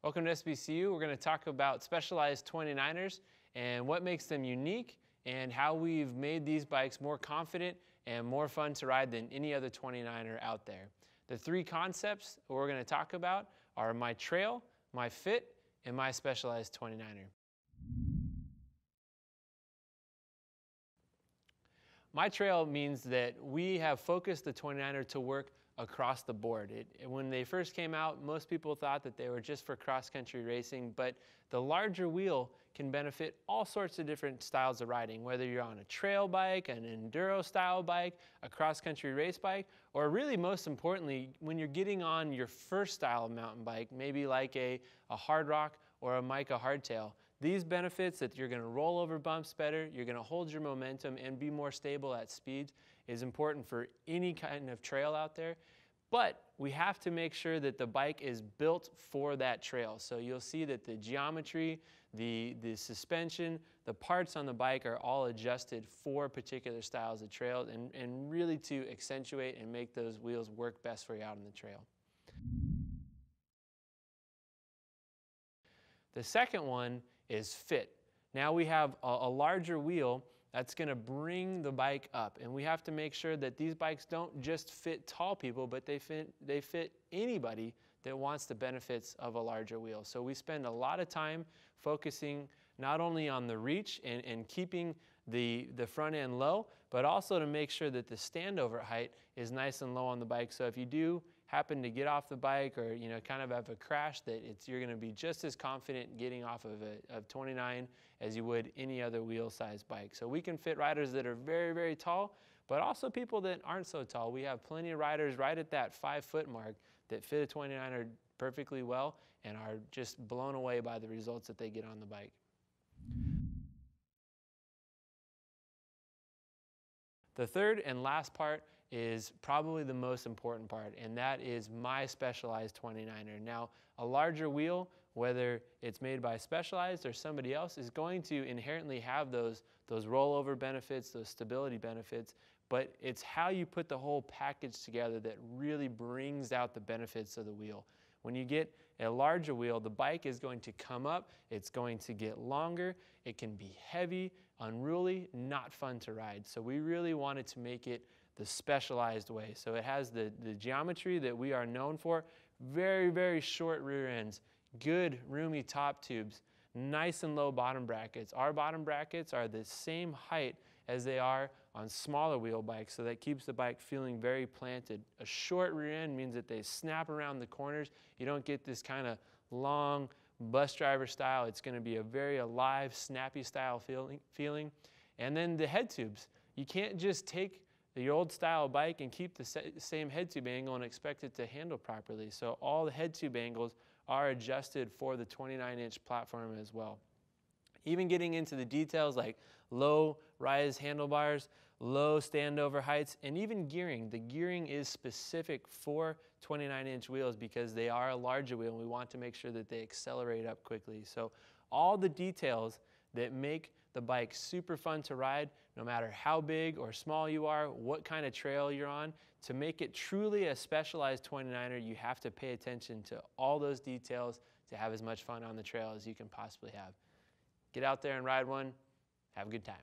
Welcome to SBCU. We're going to talk about specialized 29ers and what makes them unique and how we've made these bikes more confident and more fun to ride than any other 29er out there. The three concepts we're going to talk about are my trail, my fit, and my specialized 29er. My trail means that we have focused the 29er to work across the board. When they first came out, most people thought that they were just for cross-country racing, but the larger wheel can benefit all sorts of different styles of riding, whether you're on a trail bike, an enduro style bike, a cross-country race bike, or really most importantly, when you're getting on your first style of mountain bike, maybe like a Hardrock or a Mica hardtail. These benefits that you're going to roll over bumps better, you're going to hold your momentum and be more stable at speeds is important for any kind of trail out there. But we have to make sure that the bike is built for that trail. So you'll see that the geometry, the suspension, the parts on the bike are all adjusted for particular styles of trail and really to accentuate and make those wheels work best for you out on the trail. The second one is fit. Now we have a larger wheel that's going to bring the bike up, and we have to make sure that these bikes don't just fit tall people, but they fit anybody that wants the benefits of a larger wheel. So we spend a lot of time focusing not only on the reach and keeping the front end low, but also to make sure that the standover height is nice and low on the bike. So if you do happen to get off the bike or kind of have a crash, that you're going to be just as confident getting off of a 29 as you would any other wheel size bike. So we can fit riders that are very, very tall, but also people that aren't so tall. We have plenty of riders right at that 5-foot mark that fit a 29er perfectly well and are just blown away by the results that they get on the bike. The third and last part is probably the most important part, and that is my specialized 29er. Now, a larger wheel, whether it's made by Specialized or somebody else, is going to inherently have those rollover benefits, those stability benefits, but it's how you put the whole package together that really brings out the benefits of the wheel. When you get a larger wheel, the bike is going to come up, it's going to get longer, it can be heavy, unruly, not fun to ride. So we really wanted to make it the Specialized way. So it has the geometry that we are known for, very, very short rear ends, good roomy top tubes, nice and low bottom brackets. Our bottom brackets are the same height as they are on smaller wheel bikes, so that keeps the bike feeling very planted. A short rear end means that they snap around the corners. You don't get this kind of long bus driver style. It's going to be a very alive, snappy style feeling. And then the head tubes. You can't just take your old style bike and keep the same head tube angle and expect it to handle properly. So all the head tube angles are adjusted for the 29-inch platform as well. Even getting into the details like low rise handlebars, low standover heights, and even gearing. The gearing is specific for 29-inch wheels because they are a larger wheel and we want to make sure that they accelerate up quickly. So all the details that make the bike super fun to ride, no matter how big or small you are, what kind of trail you're on, to make it truly a specialized 29er, you have to pay attention to all those details to have as much fun on the trail as you can possibly have. Get out there and ride one. Have a good time.